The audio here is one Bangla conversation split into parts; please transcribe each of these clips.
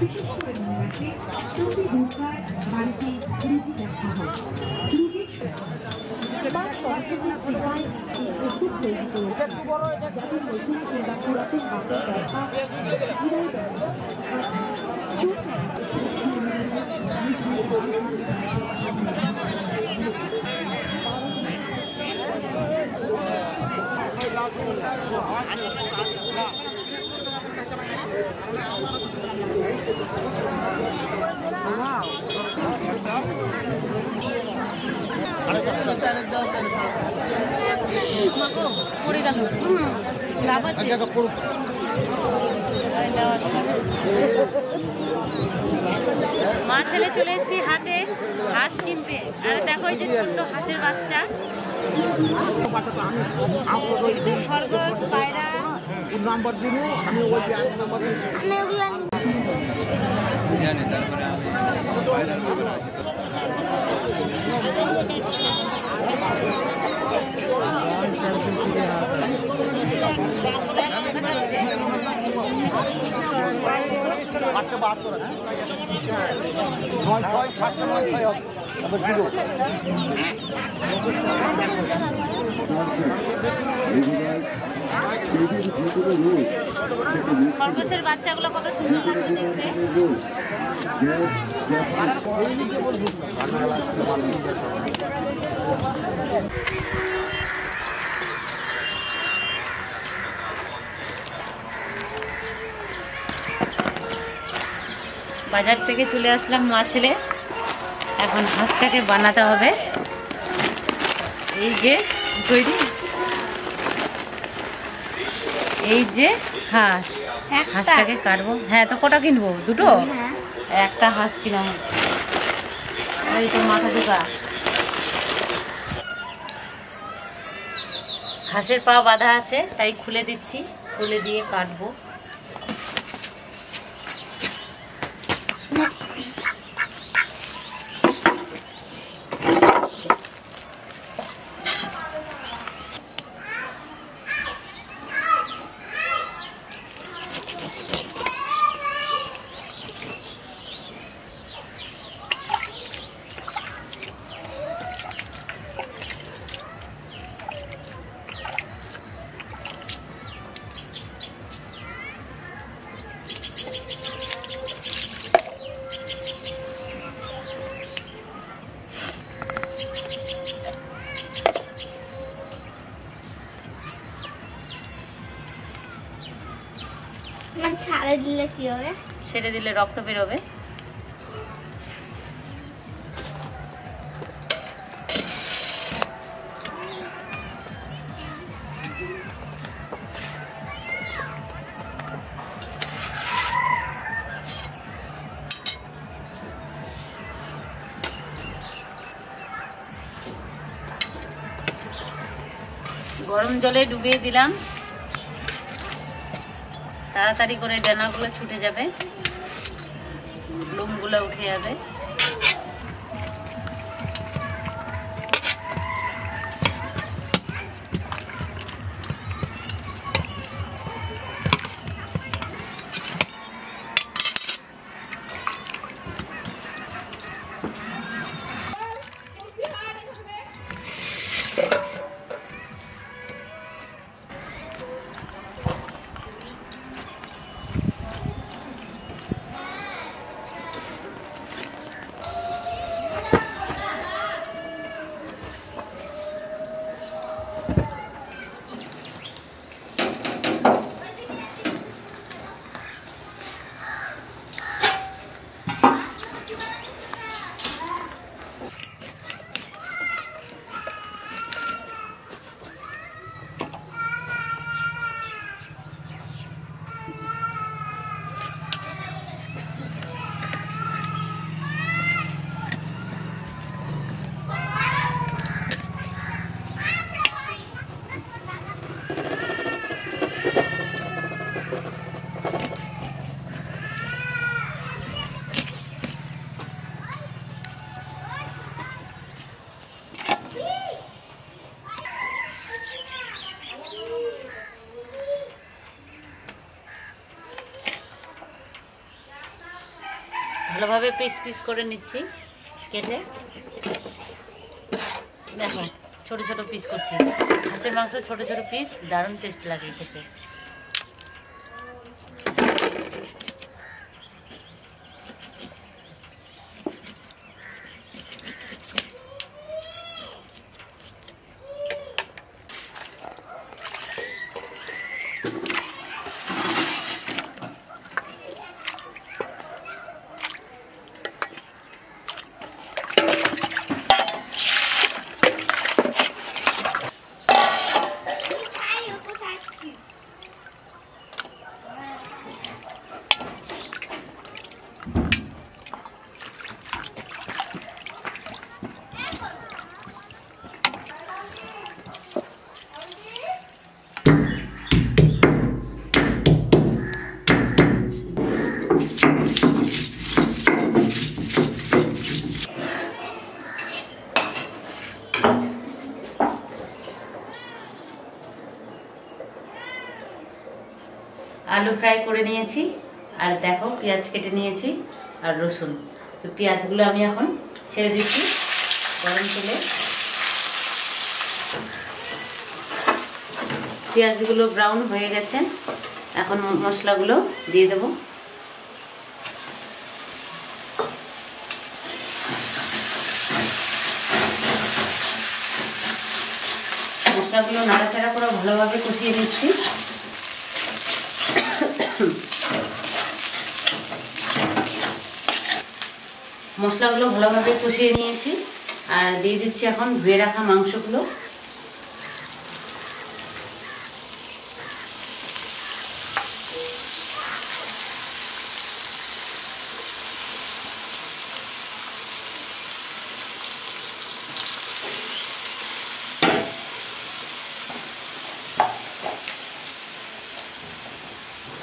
বিশেষ করে মনে রাখে প্রতি বুধবার বাড়িতে রুটি দেখা হয়। বা পদ্ধতির সেবায় এই ওষুধ তৈরি করে যাতে নতুন কিংবা পুরাতন বাতের ব্যথা বিদায় দেয়। মা ছেলে চলে এসেছি হাটে হাঁস কিনতে। আর দেখো এই যে ছোট্ট হাঁসের বাচ্চা, খরগোশ, পায়রা। খরগোশের বাচ্চাগুলো কত সুন্দর লাগছে দেখতে। বাজার থেকে চলে আসলাম মা ছেলে। এখন হাঁসটাকে বানাতে হবে। এই যে তৈরি, এই যে হাঁস, হাঁসটাকে কাটবো। হ্যাঁ, তো কটা কিনবো? দুটো? একটা হাঁস কিনা হচ্ছে। এই তো মাথা ঢোকা। হাঁসের পা বাঁধা আছে, তাই খুলে দিচ্ছি। খুলে দিয়ে কাটবো। ছেড়ে দিলে কি হবে? ছেড়ে দিলে রক্ত বেরোবে। গরম জলে ডুবিয়ে দিলাম, তাড়াতাড়ি করে ডানাগুলো ছুটে যাবে, লোমগুলো উঠে যাবে। ভালোভাবে পিস পিস করে নিচ্ছি কেটে। দেখো ছোট ছোট পিস করছি। হাঁসের মাংস ছোট ছোট পিস দারুণ টেস্ট লাগে খেতে। আলু ফ্রাই করে নিয়েছি, আর দেখো পেঁয়াজ কেটে নিয়েছি আর রসুন। তো পেঁয়াজগুলো আমি এখন ছেড়ে দিচ্ছি গরম তেলে। পেঁয়াজগুলো ব্রাউন হয়ে গেছে, এখন মশলাগুলো দিয়ে দেব। মশলাগুলো নাড়াচাড়া করে ভালোভাবে কষিয়ে নিচ্ছি। মশলাগুলো ভালোভাবে কষিয়ে নিয়েছি, আর দিয়ে দিচ্ছি এখন ধুয়ে রাখা মাংসগুলো।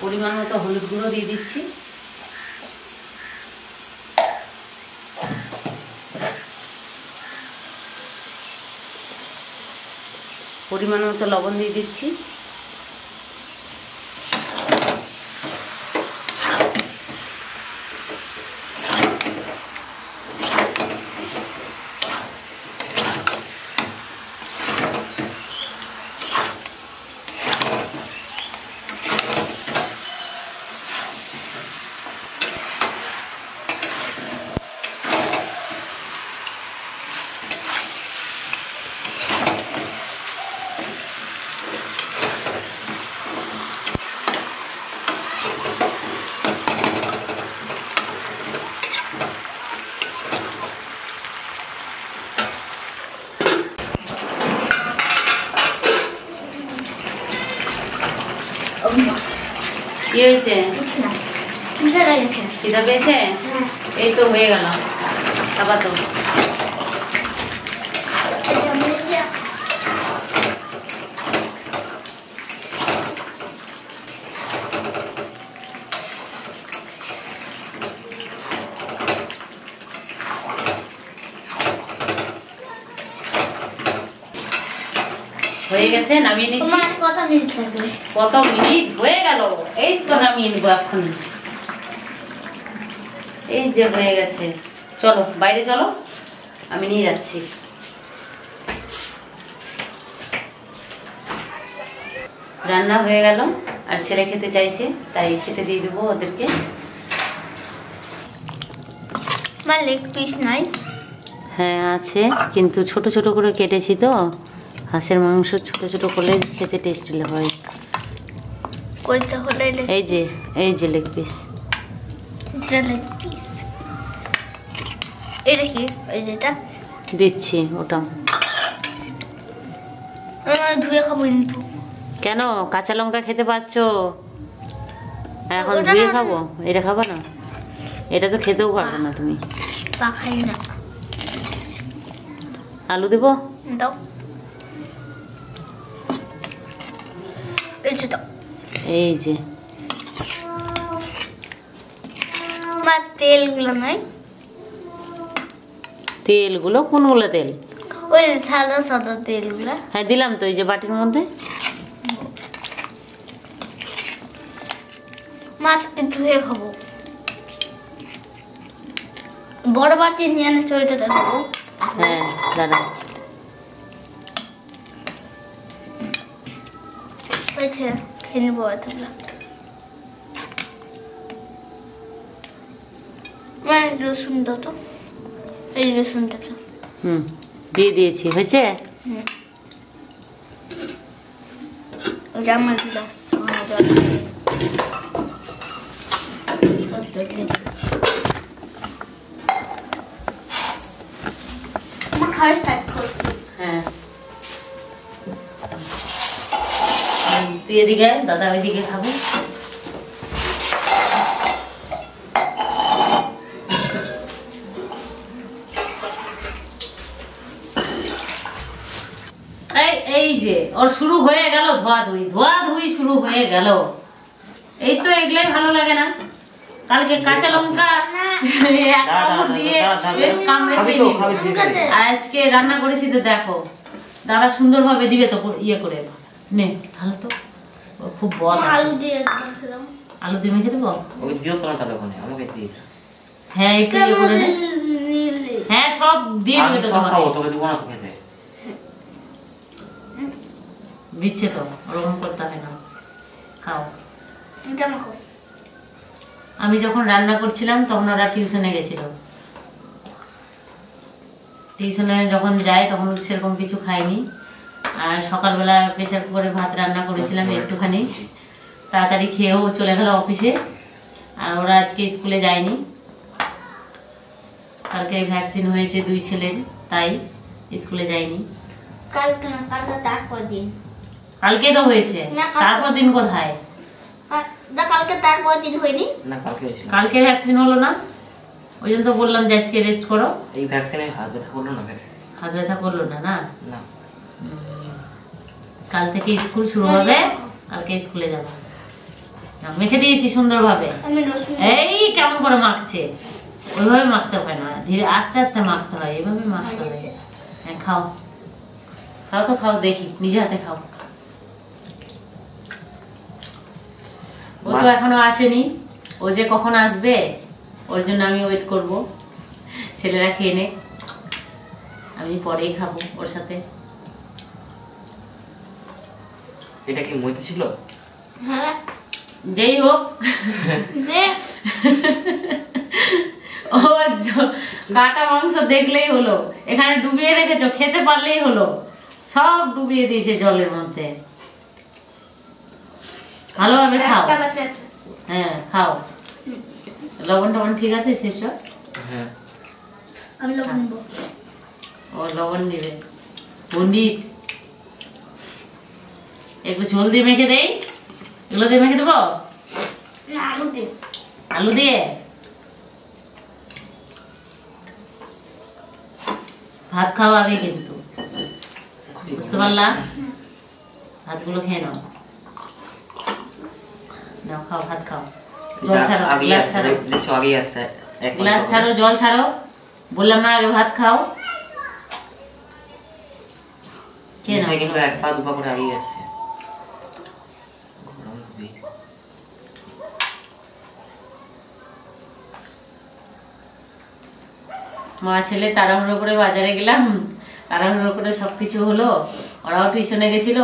পরিমাণ মতো হলুদ গুঁড়ো দিয়ে দিচ্ছি। পরিমাণ মতো লবণ দিয়ে দিচ্ছি। কি হয়েছে? খিদা পেয়েছে? এই তো হয়ে গেল। আবার তো হয়ে গেছে, নামিয়ে নিচ্ছি। কত মিনিট হয়ে গেল, এই তো নামিয়ে নিবো এখন। এই যে হয়ে গেছে, চলো বাইরে চলো, আমি নিয়ে যাচ্ছি। রান্না হয়ে গেল, আর ছেলে খেতে চাইছে, তাই খেতে দিয়ে দেবো ওদেরকে। লেগ পিস নাই? হ্যাঁ আছে, কিন্তু ছোট ছোট করে কেটেছি তো। হাঁসের মাংস ছোট ছোট করলে খেতে টেস্টি হয়। এই যে এই যে লেগ পিস। এটা কি? এই যেটা দিচ্ছি ওটা। ধুয়ে খাবো কিন্তু। কেন? কাঁচা লঙ্কা খেতে পারছো, এখন ধুয়ে খাবো? এটা খাবো না? এটা তো খেতেও পারবে না তুমি। খাই না। আলু দেবো? দাও। এই যে তেলগুলো নাই? তেলগুলো কোনগুলো তেল? ওই সাদা সাদা তেলগুলো। হ্যাঁ দিলাম তো, এই যে বাটির মধ্যে। মাছকে ধুয়ে খাবো। বড় বাটি নিয়ে এনে চলতে দেবো। হ্যাঁ দাঁড়া হয়েছে, খেয়ে নেবো এতগুলো। রসুন দাও তো, এই রসুনটা তো। দিয়ে দিয়েছি, হয়েছে? আমার গ্লাস খাওয়া স্টার্ট করছি। হ্যাঁ তুই এদিকে আয়, দাদা ওইদিকে খাবে। এই যে ওর শুরু হয়ে গেল ধোয়াধুয়ি শুরু হয়ে গেল। এই তো এগুলাই ভালো লাগে না। কালকে কাঁচা লঙ্কা এক কামড় দিয়ে বেশ কামড়ে খেয়ে নিল। আর আজকে রান্না করেছি তো দেখো, দাদা সুন্দরভাবে দিবে তো ইয়ে করে। নে ভালো তো, খুব বল। আলু দিয়ে মেখে দাও। আলু দিয়ে মেখে দেবো? ওই দিও তো না তাহলে ওখানে আমাকে দিয়ে। হ্যাঁ একটু ইয়ে করে নে। হ্যাঁ সব দিয়ে দেবে তো তোমাকে। তোকে দেবো না তো খেতে। দিচ্ছে তো, ওরকম করতে হয় না। খাও। আমি যখন রান্না করছিলাম তখন ওরা টিউশনে গেছিল। টিউশনে যখন যায় তখন সেরকম কিছু খাইনি। আর সকালবেলা প্রেসার কুকারে ভাত রান্না করেছিলাম একটুখানি, তাড়াতাড়ি খেয়েও চলে গেল অফিসে। আর ওরা আজকে স্কুলে যায়নি, কালকে ভ্যাকসিন হয়েছে 2 ছেলের, তাই স্কুলে যায়নি। কালকে না, কালকে তারপর দিন। কালকে তো হয়েছে, তারপর দিন কোথায়? কালকে তারপর দিন হয়নি না, কালকে হয়েছিল। কালকে ভ্যাকসিন হলো না, ওই জন্য তো বললাম যে আজকে রেস্ট করো। এই ভ্যাকসিনে হাত ব্যথা করলো না? হাত ব্যথা করলো না? না না। কাল থেকে স্কুল শুরু হবে, কালকে স্কুলে যাবো। মেখে দিয়েছি সুন্দরভাবে। এই কেমন করে মাখছে, ওইভাবে মাখতে হয় না, ধীরে আস্তে আস্তে মাখতে হয়, এইভাবে মাখতে হয়। হ্যাঁ খাও, খাও তো খাও, দেখি নিজে হাতে খাও। ও তো এখনো আসেনি, ও যে কখন আসবে ওর জন্য আমি ওয়েট করব। ছেলেরা খেয়ে নে, আমি পরেই খাবো ওর সাথে। এটা কি মইতে ছিল? হ্যাঁ যেই হোক, ও কাটা মাংস দেখলেই হলো, এখানে ডুবিয়ে রেখেছো, খেতে পারলেই হলো। সব ডুবিয়ে দিয়েছে জলের মধ্যে। ভালোভাবে খাও। হ্যাঁ খাও। লবণ টবণ ঠিক আছে সেসব? হ্যাঁ আমি লবণ নেব। ও লবণ নিবে। পনির একটু ঝোল দিয়ে মেখে দেই, এগুলো দিয়ে মেখে দেবো। আলু দিয়ে। আলু দিয়ে ভাত খাও আগে, কিন্তু বুঝতে পারলাম। ভাতগুলো খেয়ে নাও, নাও খাও, ভাত খাও। জল ছাড়ো, গ্লাস ছাড়ো, গ্লাস ছাড়ো, জল ছাড়ো। বললাম না আগে ভাত খাও। খেয়ে নাও। কিন্তু এক পা দুপা করে আগিয়ে আসছে। মা ছেলে তাড়াহুড়ো করে বাজারে গেলাম, তাড়াহুড়ো করে সবকিছু হলো। ওরাও টিউশনে গেছিল,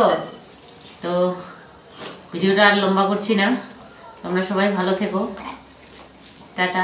তো ভিডিওটা আর লম্বা করছি না। তোমরা সবাই ভালো থেকো, টাটা।